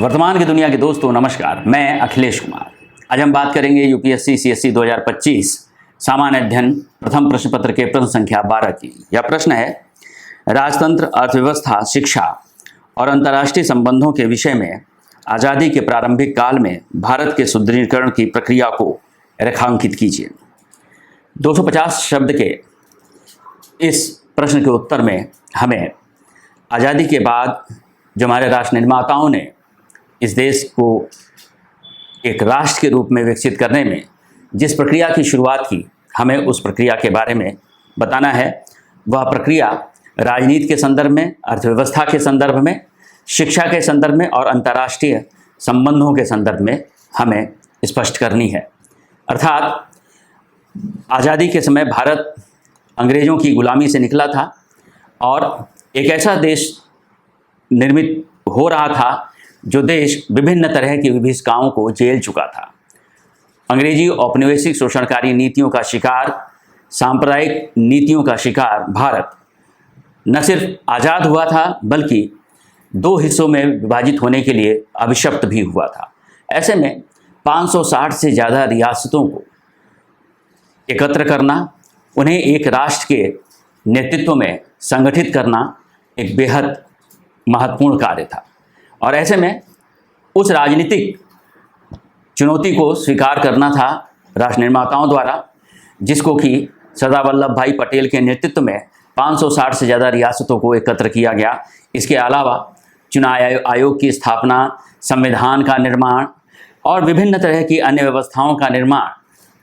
वर्तमान की दुनिया के दोस्तों नमस्कार, मैं अखिलेश कुमार। आज हम बात करेंगे यूपीएससी सीएससी 2025 सामान्य अध्ययन प्रथम प्रश्न पत्र के प्रश्न संख्या 12 की। यह प्रश्न है, राजतंत्र, अर्थव्यवस्था, शिक्षा और अंतर्राष्ट्रीय संबंधों के विषय में आज़ादी के प्रारंभिक काल में भारत के सुदृढ़ीकरण की प्रक्रिया को रेखांकित कीजिए। 250 शब्द के इस प्रश्न के उत्तर में हमें आज़ादी के बाद जो हमारे राष्ट्र निर्माताओं ने इस देश को एक राष्ट्र के रूप में विकसित करने में जिस प्रक्रिया की शुरुआत की, हमें उस प्रक्रिया के बारे में बताना है। वह प्रक्रिया राजनीति के संदर्भ में, अर्थव्यवस्था के संदर्भ में, शिक्षा के संदर्भ में और अंतर्राष्ट्रीय संबंधों के संदर्भ में हमें स्पष्ट करनी है। अर्थात आज़ादी के समय भारत अंग्रेज़ों की गुलामी से निकला था और एक ऐसा देश निर्मित हो रहा था जो देश विभिन्न तरह की विभीषिकाओं को झेल चुका था। अंग्रेजी औपनिवेशिक शोषणकारी नीतियों का शिकार, सांप्रदायिक नीतियों का शिकार भारत न सिर्फ आज़ाद हुआ था बल्कि दो हिस्सों में विभाजित होने के लिए अभिशप्त भी हुआ था। ऐसे में 560 से ज़्यादा रियासतों को एकत्र करना, उन्हें एक राष्ट्र के नेतृत्व में संगठित करना एक बेहद महत्वपूर्ण कार्य था। और ऐसे में उस राजनीतिक चुनौती को स्वीकार करना था राष्ट्र निर्माताओं द्वारा, जिसको कि सरदार वल्लभ भाई पटेल के नेतृत्व में 560 से ज़्यादा रियासतों को एकत्र किया गया। इसके अलावा चुनाव आयोग की स्थापना, संविधान का निर्माण और विभिन्न तरह की अन्य व्यवस्थाओं का निर्माण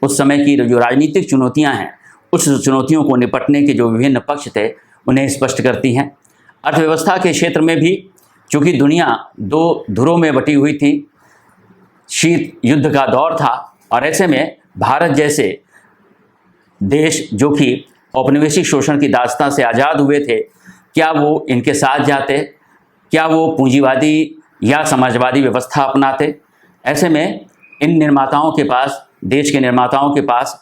उस समय की जो राजनीतिक चुनौतियां हैं, उस चुनौतियों को निपटने के जो विभिन्न पक्ष थे उन्हें स्पष्ट करती हैं। अर्थव्यवस्था के क्षेत्र में भी चूँकि दुनिया दो धुरों में बटी हुई थी, शीत युद्ध का दौर था और ऐसे में भारत जैसे देश जो कि औपनिवेशिक शोषण की दास्तां से आज़ाद हुए थे, क्या वो इनके साथ जाते? क्या वो पूंजीवादी या समाजवादी व्यवस्था अपनाते? ऐसे में इन निर्माताओं के पास, देश के निर्माताओं के पास,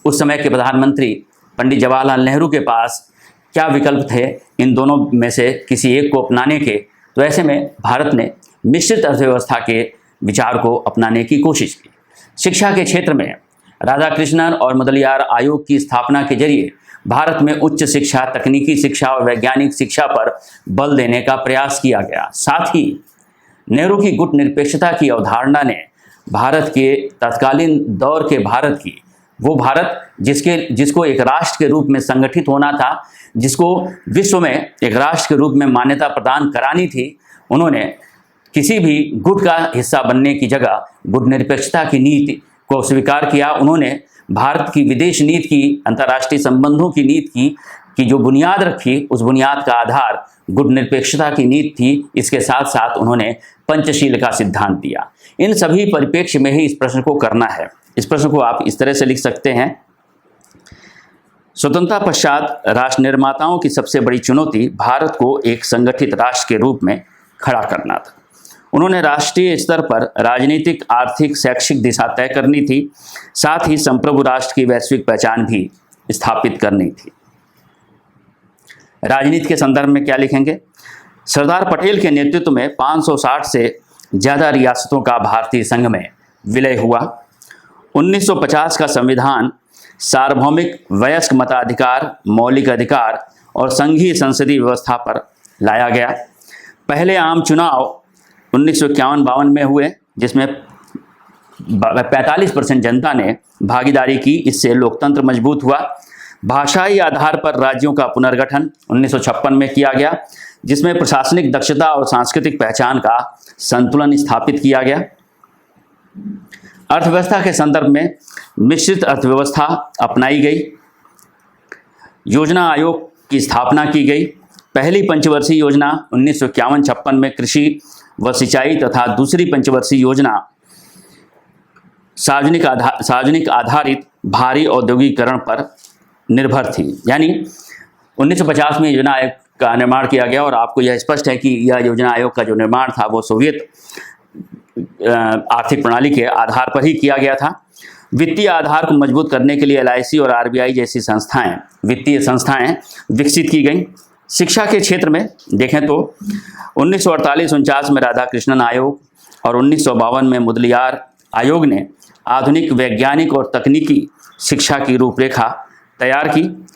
उस समय के प्रधानमंत्री पंडित जवाहरलाल नेहरू के पास क्या विकल्प थे इन दोनों में से किसी एक को अपनाने के? तो ऐसे में भारत ने मिश्रित अर्थव्यवस्था के विचार को अपनाने की कोशिश की। शिक्षा के क्षेत्र में राधाकृष्णन और मुदलियार आयोग की स्थापना के जरिए भारत में उच्च शिक्षा, तकनीकी शिक्षा और वैज्ञानिक शिक्षा पर बल देने का प्रयास किया गया। साथ ही नेहरू की गुट निरपेक्षता की अवधारणा ने भारत के तत्कालीन दौर के भारत की, वो भारत जिसको एक राष्ट्र के रूप में संगठित होना था, जिसको विश्व में एक राष्ट्र के रूप में मान्यता प्रदान करानी थी, उन्होंने किसी भी गुट का हिस्सा बनने की जगह गुट निरपेक्षता की नीति को स्वीकार किया। उन्होंने भारत की विदेश नीति की, अंतर्राष्ट्रीय संबंधों की नीति की जो बुनियाद रखी, उस बुनियाद का आधार गुट निरपेक्षता की नीति थी। इसके साथ साथ उन्होंने पंचशील का सिद्धांत दिया। इन सभी परिप्रेक्ष्य में ही इस प्रश्न को करना है। इस प्रश्न को आप इस तरह से लिख सकते हैं, स्वतंत्रता पश्चात राष्ट्र निर्माताओं की सबसे बड़ी चुनौती भारत को एक संगठित राष्ट्र के रूप में खड़ा करना था। उन्होंने राष्ट्रीय स्तर पर राजनीतिक, आर्थिक, शैक्षिक दिशा तय करनी थी। साथ ही संप्रभु राष्ट्र की वैश्विक पहचान भी स्थापित करनी थी। राजनीति के संदर्भ में क्या लिखेंगे? सरदार पटेल के नेतृत्व में 560 से ज़्यादा रियासतों का भारतीय संघ में विलय हुआ। 1950 का संविधान सार्वभौमिक वयस्क मताधिकार, मौलिक अधिकार और संघीय संसदीय व्यवस्था पर लाया गया। पहले आम चुनाव 1951-52 में हुए, जिसमें 45% जनता ने भागीदारी की। इससे लोकतंत्र मजबूत हुआ। भाषाई आधार पर राज्यों का पुनर्गठन 1956 में किया गया, जिसमें प्रशासनिक दक्षता और सांस्कृतिक पहचान का संतुलन स्थापित किया गया। अर्थव्यवस्था के संदर्भ में मिश्रित अर्थव्यवस्था अपनाई गई। योजना आयोग की स्थापना की गई। पहली पंचवर्षीय योजना 1951-56 में कृषि व सिंचाई तथा दूसरी पंचवर्षीय योजना सार्वजनिक आधारित भारी औद्योगिकरण पर निर्भर थी। यानी 1950 में योजना आयोग का निर्माण किया गया और आपको यह स्पष्ट है कि यह योजना आयोग का जो निर्माण था वो सोवियत आर्थिक प्रणाली के आधार पर ही किया गया था। वित्तीय आधार को मजबूत करने के लिए LIC और RBI जैसी संस्थाएं, वित्तीय संस्थाएं विकसित की गई। शिक्षा के क्षेत्र में देखें तो 1948-49 में राधाकृष्णन आयोग, और 1952 में मुदलियार आयोग ने आधुनिक वैज्ञानिक और तकनीकी शिक्षा की रूपरेखा तैयार की।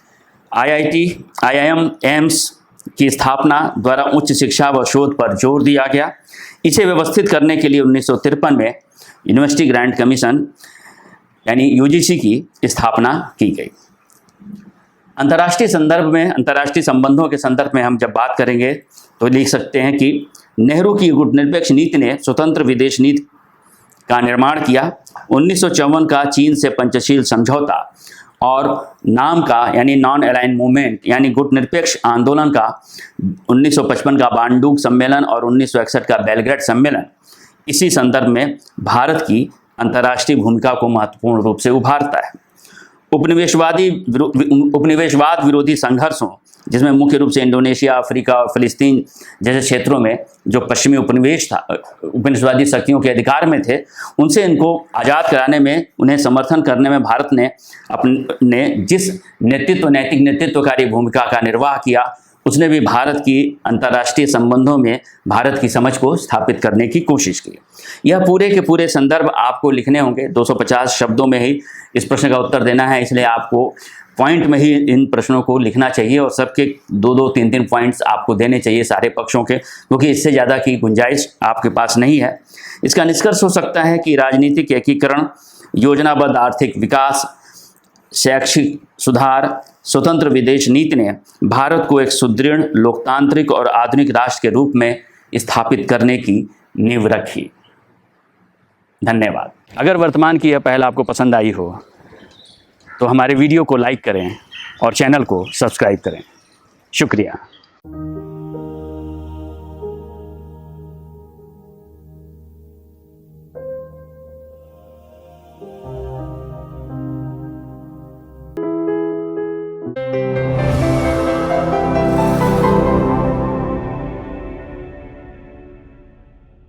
IIM, एम्स की स्थापना द्वारा उच्च शिक्षा व शोध पर जोर दिया गया। इसे व्यवस्थित करने के लिए 1953 में यूनिवर्सिटी ग्रांट कमीशन यानी UGC की स्थापना की गई। अंतर्राष्ट्रीय संबंधों के संदर्भ में हम जब बात करेंगे तो लिख सकते हैं कि नेहरू की गुटनिरपेक्ष नीति ने स्वतंत्र विदेश नीति का निर्माण किया। 1954 का चीन से पंचशील समझौता और नाम का यानी नॉन अलाइन मूवमेंट यानी गुटनिरपेक्ष आंदोलन का 1955 का बांडुग सम्मेलन और 1961 का बेलग्रेड सम्मेलन इसी संदर्भ में भारत की अंतर्राष्ट्रीय भूमिका को महत्वपूर्ण रूप से उभारता है। उपनिवेशवाद विरोधी संघर्षों, जिसमें मुख्य रूप से इंडोनेशिया, अफ्रीका और फिलिस्तीन जैसे क्षेत्रों में जो पश्चिमी उपनिवेशवादी शक्तियों के अधिकार में थे, उनसे इनको आज़ाद कराने में, उन्हें समर्थन करने में भारत ने अपने जिस नैतिक नेतृत्वकारी भूमिका का निर्वाह किया, उसने भी भारत की अंतर्राष्ट्रीय संबंधों में भारत की समझ को स्थापित करने की कोशिश की। यह पूरे के पूरे संदर्भ आपको लिखने होंगे, 250 शब्दों में ही इस प्रश्न का उत्तर देना है, इसलिए आपको पॉइंट में ही इन प्रश्नों को लिखना चाहिए और सबके 2-2, 3-3 पॉइंट्स आपको देने चाहिए सारे पक्षों के, क्योंकि इससे ज़्यादा की गुंजाइश आपके पास नहीं है। इसका निष्कर्ष हो सकता है कि राजनीतिक एकीकरण, योजनाबद्ध आर्थिक विकास, शैक्षिक सुधार, स्वतंत्र विदेश नीति ने भारत को एक सुदृढ़, लोकतांत्रिक और आधुनिक राष्ट्र के रूप में स्थापित करने की नींव रखी। धन्यवाद। अगर वर्तमान की यह पहल आपको पसंद आई हो तो हमारे वीडियो को लाइक करें और चैनल को सब्सक्राइब करें। शुक्रिया।